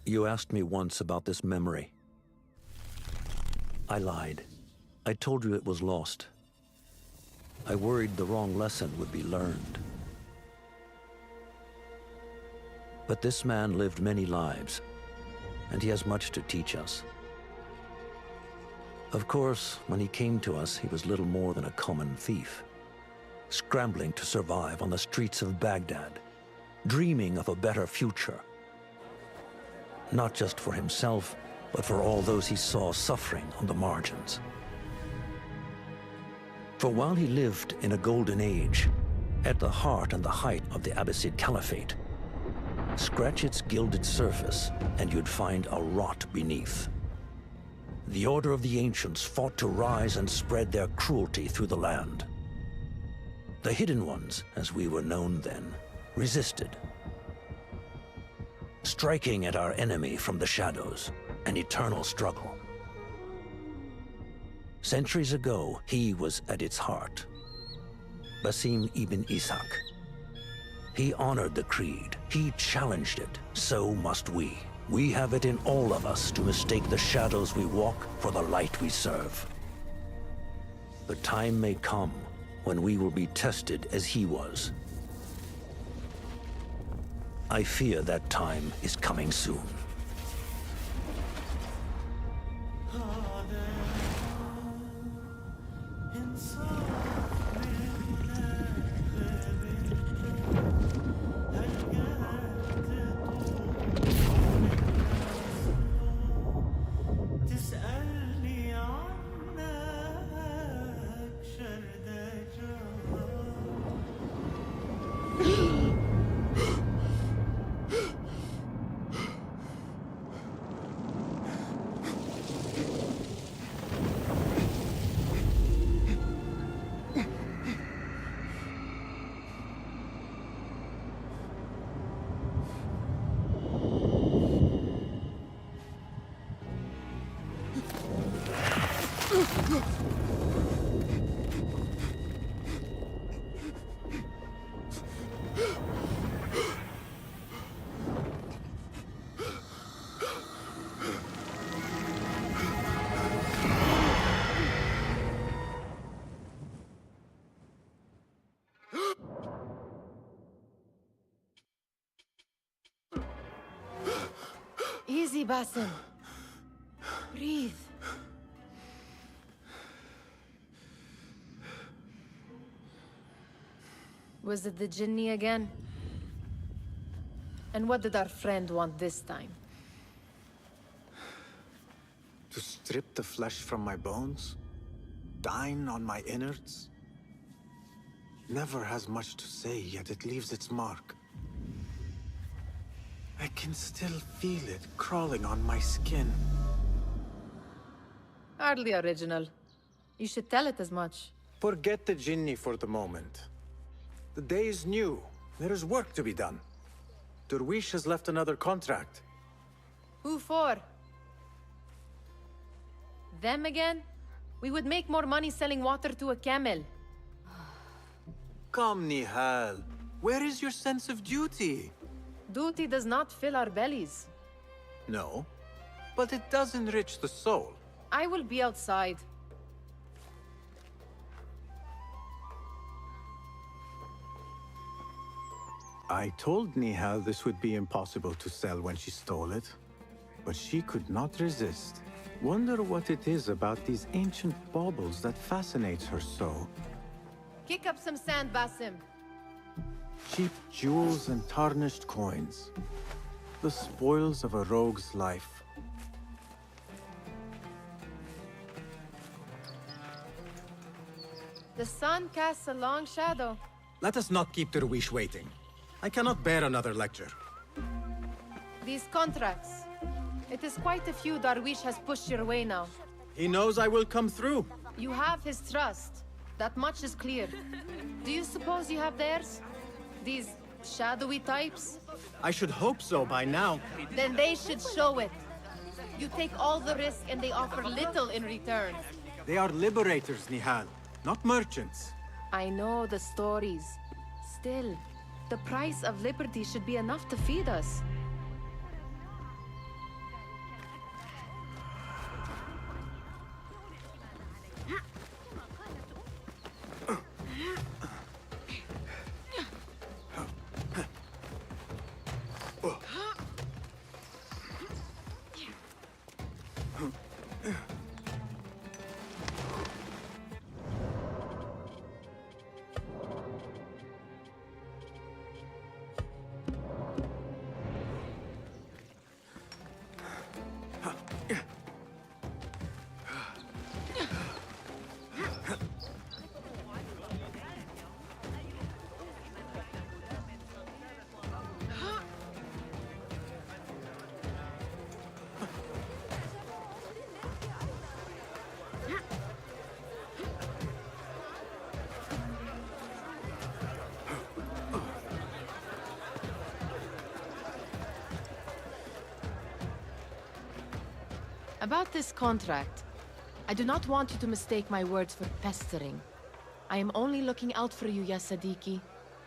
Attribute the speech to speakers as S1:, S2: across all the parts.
S1: You asked me once about this memory. I lied. I told you it was lost. I worried the wrong lesson would be learned. But this man lived many lives, and he has much to teach us. Of course, when he came to us, he was little more than a common thief, scrambling to survive on the streets of Baghdad, dreaming of a better future. Not just for himself, but for all those he saw suffering on the margins. For while he lived in a golden age, at the heart and the height of the Abbasid Caliphate, scratch its gilded surface and you'd find a rot beneath. The Order of the Ancients fought to rise and spread their cruelty through the land. The Hidden Ones, as we were known then, resisted, striking at our enemy from the shadows, an eternal struggle. Centuries ago, he was at its heart. Basim ibn Ishaq. He honored the creed. He challenged it. So must we. We have it in all of us to mistake the shadows we walk for the light we serve. The time may come when we will be tested as he was. I fear that time is coming soon.
S2: Easy, Basim. Breathe. Was it the Jinni again? And what did our friend want this time?
S3: To strip the flesh from my bones? Dine on my innards? Never has much to say, yet it leaves its mark. I can still feel it crawling on my skin.
S2: Hardly original. You should tell it as much.
S3: Forget the Jinni for the moment. The day is new. There is work to be done. Derwish has left another contract.
S2: Who for? Them again? We would make more money selling water to a camel.
S3: Come, Nihal. Where is your sense of duty?
S2: Duty does not fill our bellies.
S3: No, but it does enrich the soul.
S2: I will be outside.
S3: I told Nihal this would be impossible to sell when she stole it, but she could not resist. Wonder what it is about these ancient baubles that fascinates her so.
S2: Kick up some sand, Basim.
S3: Cheap jewels and tarnished coins. The spoils of a rogue's life.
S2: The sun casts a long shadow.
S4: Let us not keep Derwish waiting. I cannot bear another lecture.
S2: These contracts. It is quite a few Darwish has pushed your way now.
S4: He knows I will come through.
S2: You have his trust. That much is clear. Do you suppose you have theirs? These shadowy types?
S4: I should hope so by now.
S2: Then they should show it. You take all the risk and they offer little in return.
S3: They are liberators, Nihal, not merchants.
S2: I know the stories. Still, the price of liberty should be enough to feed us. About this contract, I do not want you to mistake my words for pestering. I am only looking out for you, ya Sadiki.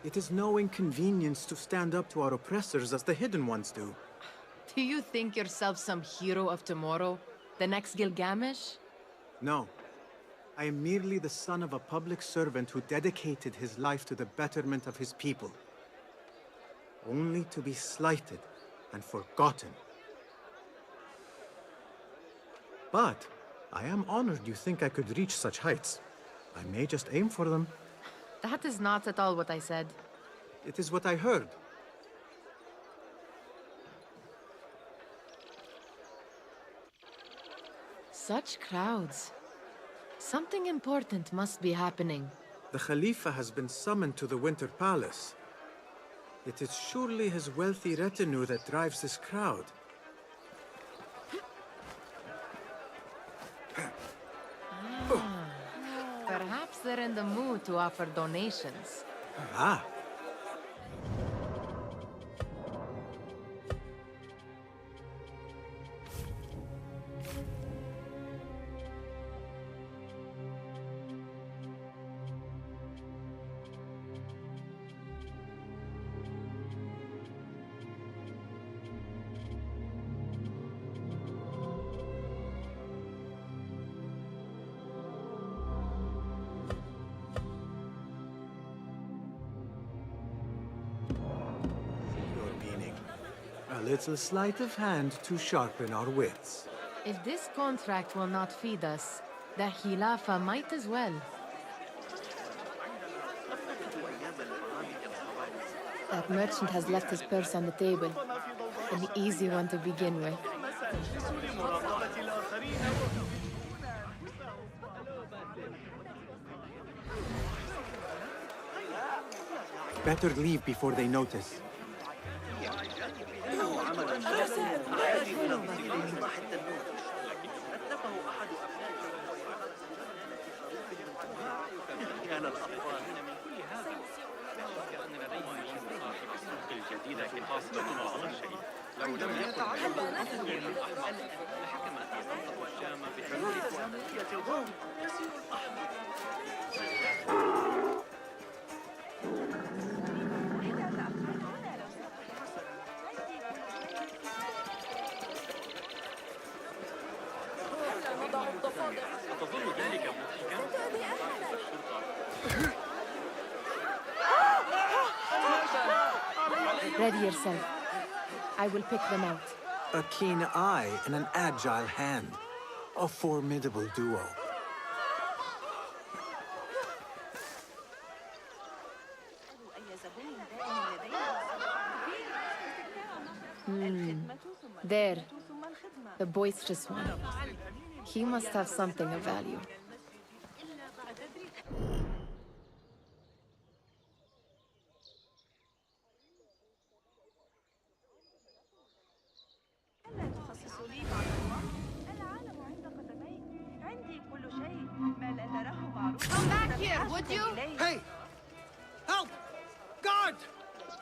S3: It is no inconvenience to stand up to our oppressors as the Hidden Ones do.
S2: Do you think yourself some hero of tomorrow? The next Gilgamesh?
S3: No. I am merely the son of a public servant who dedicated his life to the betterment of his people. Only to be slighted and forgotten. But I am honored you think I could reach such heights. I may just aim for them.
S2: That is not at all what I said.
S3: It is what I heard.
S2: Such crowds. Something important must be happening.
S3: The Khalifa has been summoned to the Winter Palace. It is surely his wealthy retinue that drives this crowd.
S2: Perhaps they're in the mood to offer donations.
S3: Ah. A little sleight of hand to sharpen our wits.
S2: If this contract will not feed us, the Khilafa might as well. That merchant has left his purse on the table. An easy one to begin with.
S3: Better leave before they notice.
S2: Ready yourself. I will pick them out.
S3: A keen eye and an agile hand. A formidable duo.
S2: There. The boisterous one. He must have something of value. Come back here, would you?
S4: Hey! Help! Guard!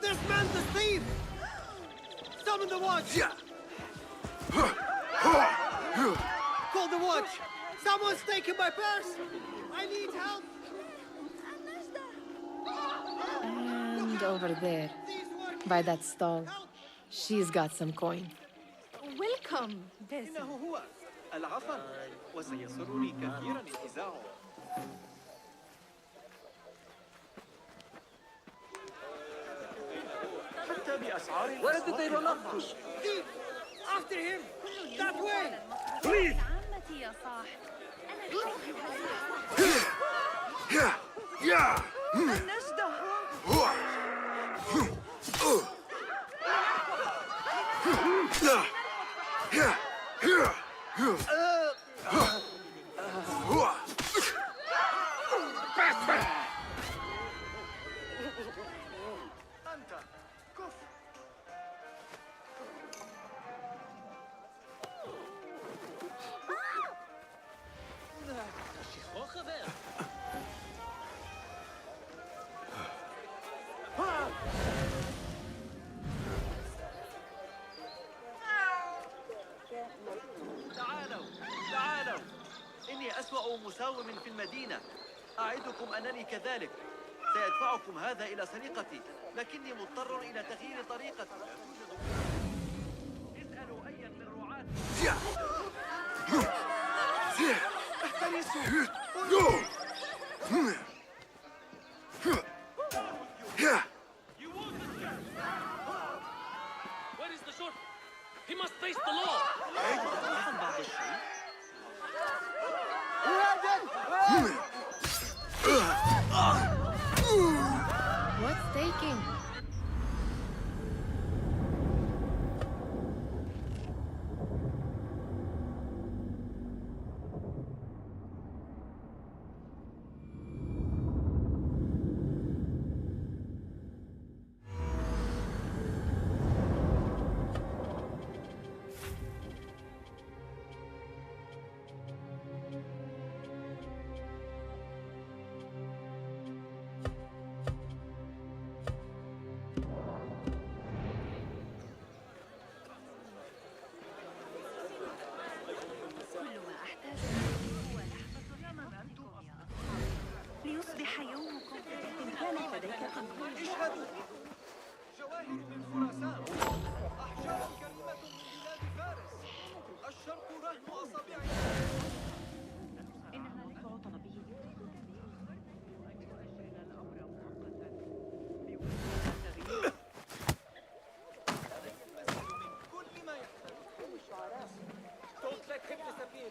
S4: This man's a thief! Summon the watch! Call the watch! Someone's taken my purse! I need help!
S2: And over there, by that stall, she's got some coin.
S5: Welcome, Bessie.
S6: إنه هو العفو وسيسرني كثيرا انتزاعه. حتى بأسعار
S4: Where did they run up to? Thief! After him! That way!
S5: Please! عمتي يا صاح. النجدة.
S6: تعالوا أخطأ مساوم في المدينة. أعدكم أنني كذلك. سيدفعكم هذا إلى سرقتي، لكني مضطر إلى تغيير طريقتي. اسألوا أيا من رعاة. احترسوا.
S7: Where is the short? He must face the law.
S6: بعض الشيء.
S2: What's taking?
S5: ليصبح يومكم إن كانت لديك قلب.
S6: اشهدوا. جواهر من خراسان. أحجار كريمة من بلاد فارس. الشرق رهن أصابعنا.
S5: إن ملك عطلبي
S6: كل ما يحتاج.
S7: Don't let him disappear.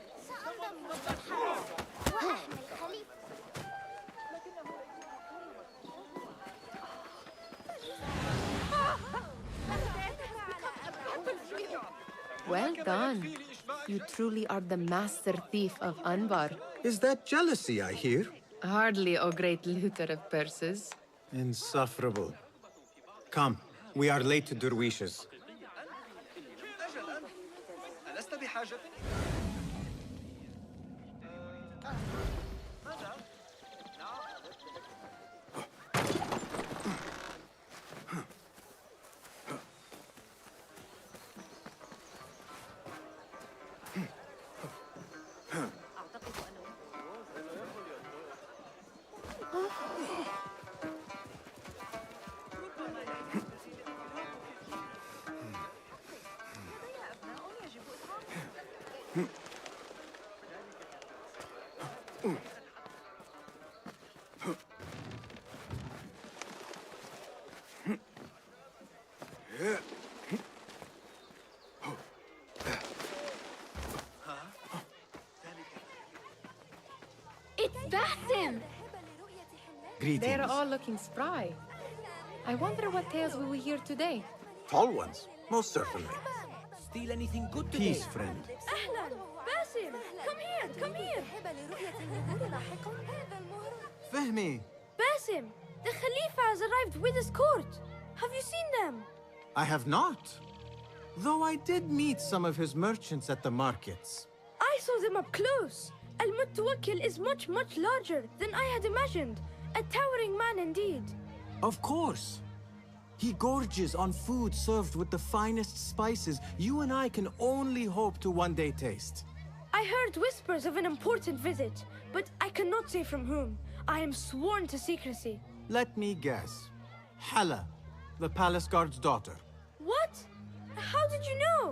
S2: Well done. You truly are the master thief of Anbar.
S3: Is that jealousy I hear?
S2: Hardly, O great looter of purses.
S3: Insufferable. Come, we are late to Derwishes.
S6: أجل ألست بحاجة؟ ماذا؟ نعم.
S5: It's Basim!
S3: Greetings.
S2: They're all looking spry. I wonder what tales we will hear today.
S3: Tall ones, most certainly.
S7: Steal anything good today?
S3: Peace, friend.
S5: أهلا! Basim! Come here! Come here!
S3: Fehmi,
S5: Basim! The Khalifa has arrived with his court! Have you seen them?
S3: I have not. Though I did meet some of his merchants at the markets.
S5: I saw them up close. Al-Mutawakkil is much, much larger than I had imagined. A towering man indeed.
S3: Of course. He gorges on food served with the finest spices you and I can only hope to one day taste.
S5: I heard whispers of an important visit, but I cannot say from whom. I am sworn to secrecy.
S3: Let me guess. Hala, the palace guard's daughter.
S5: What? How did you know?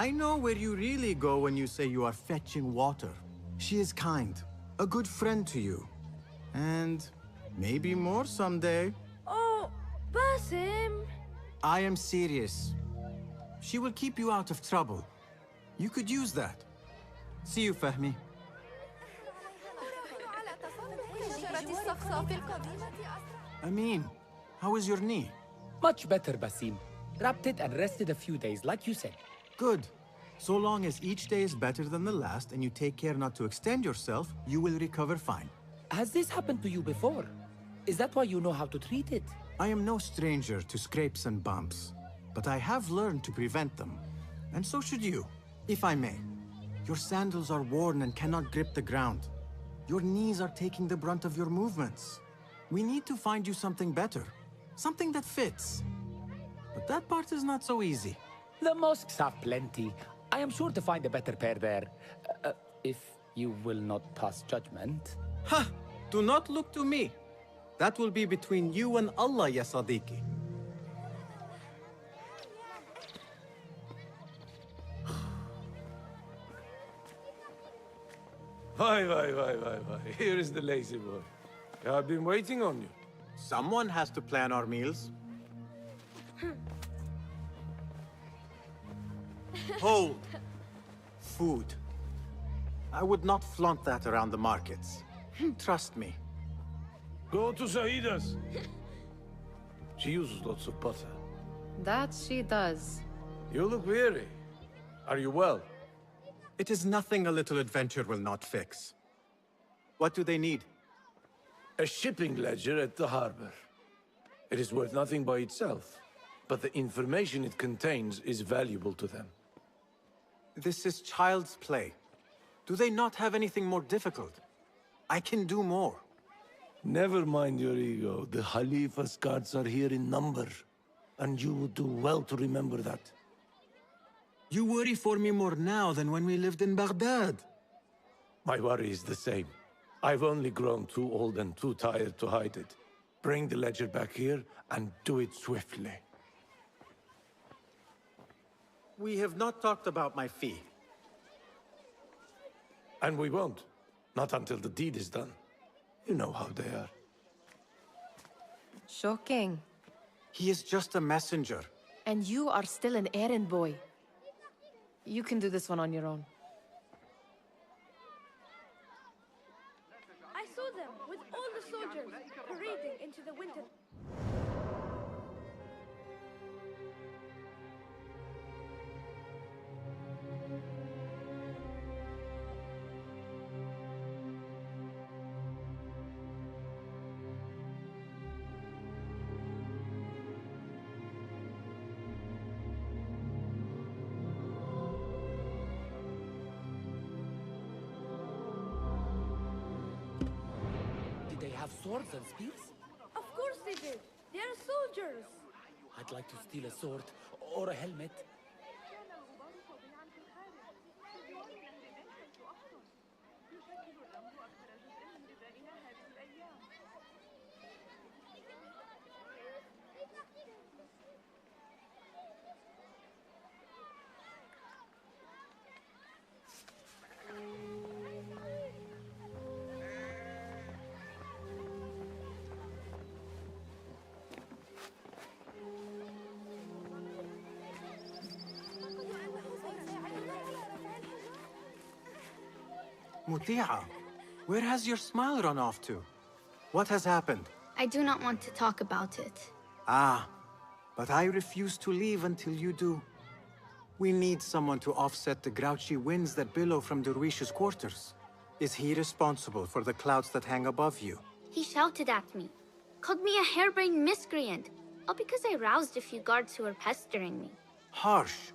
S3: I know where you really go when you say you are fetching water. She is kind, a good friend to you. And maybe more someday.
S5: Oh, Basim.
S3: I am serious. She will keep you out of trouble. You could use that. See you, Fahmi. Amin, how is your knee?
S8: Much better, Basim. Wrapped it and rested a few days, like you said.
S3: Good. So long as each day is better than the last and you take care not to extend yourself, you will recover fine.
S8: Has this happened to you before? Is that why you know how to treat it?
S3: I am no stranger to scrapes and bumps, but I have learned to prevent them. And so should you, if I may. Your sandals are worn and cannot grip the ground. Your knees are taking the brunt of your movements. We need to find you something better, something that fits. But that part is not so easy.
S8: The mosques have plenty. I am sure to find a better pair there. If You will not pass judgment.
S4: Ha! Do not look to me. That will be between you and Allah, ya Sadiqi.
S9: Why. Here is the lazy boy. I've been waiting on you.
S3: Someone has to plan our meals. Hold! Food. I would not flaunt that around the markets. Trust me.
S9: Go to Saida's. She uses lots of butter.
S2: That she does.
S9: You look weary. Are you well?
S3: It is nothing a little adventure will not fix. What do they need?
S9: A shipping ledger at the harbor. It is worth nothing by itself, but the information it contains is valuable to them.
S3: This is child's play. Do they not have anything more difficult? I can do more.
S9: Never mind your ego. The Khalifa's guards are here in number, and you would do well to remember that.
S3: You worry for me more now than when we lived in Baghdad.
S9: My worry is the same. I've only grown too old and too tired to hide it. Bring the ledger back here, and do it swiftly.
S3: We have not talked about my fee.
S9: And we won't. Not until the deed is done. You know how they are.
S2: Shocking.
S3: He is just a messenger.
S2: And you are still an errand boy. You can do this one on your own.
S5: I saw them with all the soldiers parading into the winter.
S8: Did they have swords and spears?
S5: Of course they did. They are soldiers.
S8: I'd like to steal a sword or a helmet.
S3: Muti'a, where has your smile run off to? What has happened?
S10: I do not want to talk about it.
S3: Ah, but I refuse to leave until you do. We need someone to offset the grouchy winds that billow from Derwish's quarters. Is he responsible for the clouds that hang above you?
S10: He shouted at me, called me a harebrained miscreant, all because I roused a few guards who were pestering me.
S3: Harsh.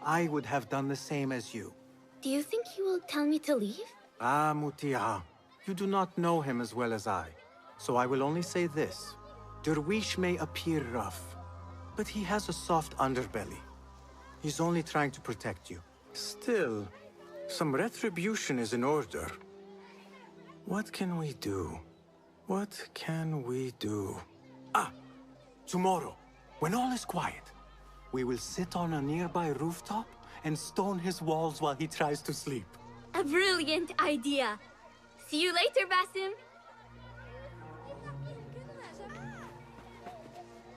S3: I would have done the same as you.
S10: Do you think he will tell me to leave?
S3: Ah, Muti'a, you do not know him as well as I, so I will only say this. Derwish may appear rough, but he has a soft underbelly. He's only trying to protect you. Still, some retribution is in order. What can we do? What can we do? Ah! Tomorrow, when all is quiet, we will sit on a nearby rooftop and stone his walls while he tries to sleep.
S10: A brilliant idea. See you later, Basim.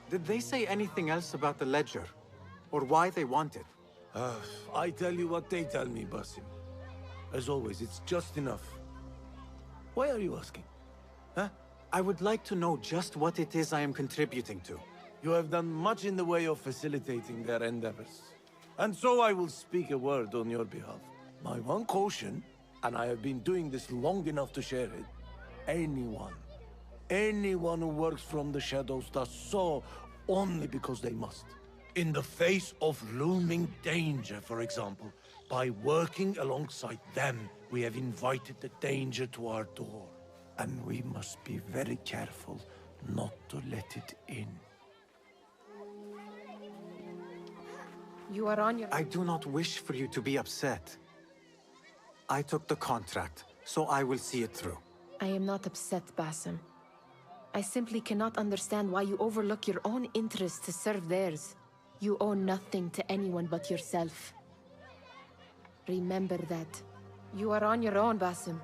S3: Did they say anything else about the ledger? Or why they want it?
S9: I tell you what they tell me, Basim. As always, it's just enough. Why are you asking? Huh?
S3: I would like to know just what it is I am contributing to.
S9: You have done much in the way of facilitating their endeavors. And so I will speak a word on your behalf. My one caution, and I have been doing this long enough to share it, anyone who works from the shadows does so only because they must. In the face of looming danger, for example, by working alongside them, we have invited the danger to our door. And we must be very careful not to let it in.
S2: You are on your...
S3: I do not wish for you to be upset. I took the contract, so I will see it through.
S2: I am not upset, Basim. I simply cannot understand why you overlook your own interests to serve theirs. You owe nothing to anyone but yourself. Remember that. You are on your own, Basim.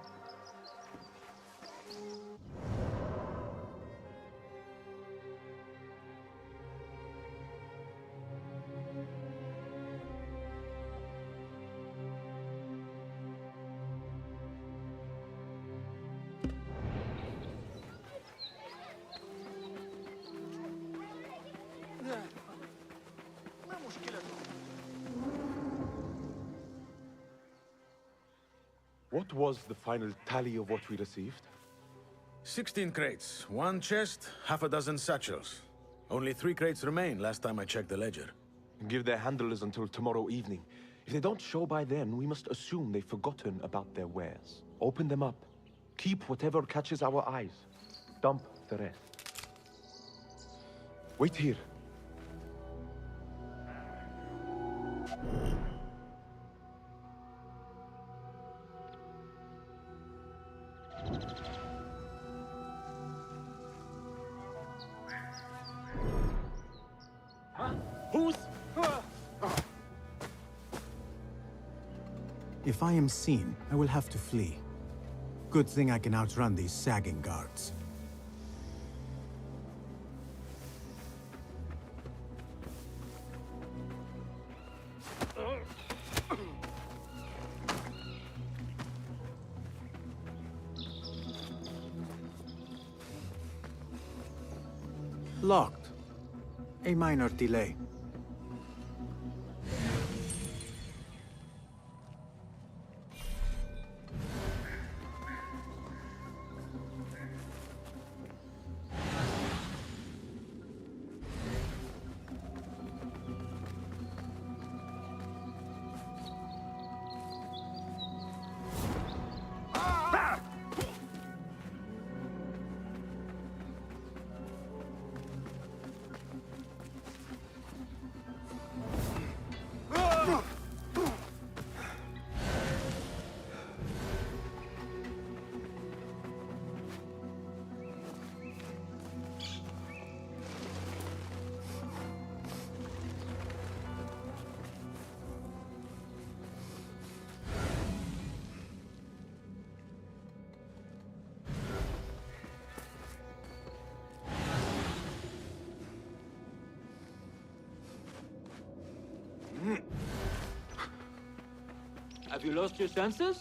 S11: What was the final tally of what we received?
S12: 16 crates, 1 chest, half a dozen satchels. Only 3 crates remain last time I checked the ledger.
S11: Give their handlers until tomorrow evening. If they don't show by then, we must assume they've forgotten about their wares. Open them up. Keep whatever catches our eyes. Dump the rest. Wait here.
S3: If I am seen, I will have to flee. Good thing I can outrun these sagging guards. Locked. A minor delay.
S7: Have you lost your senses?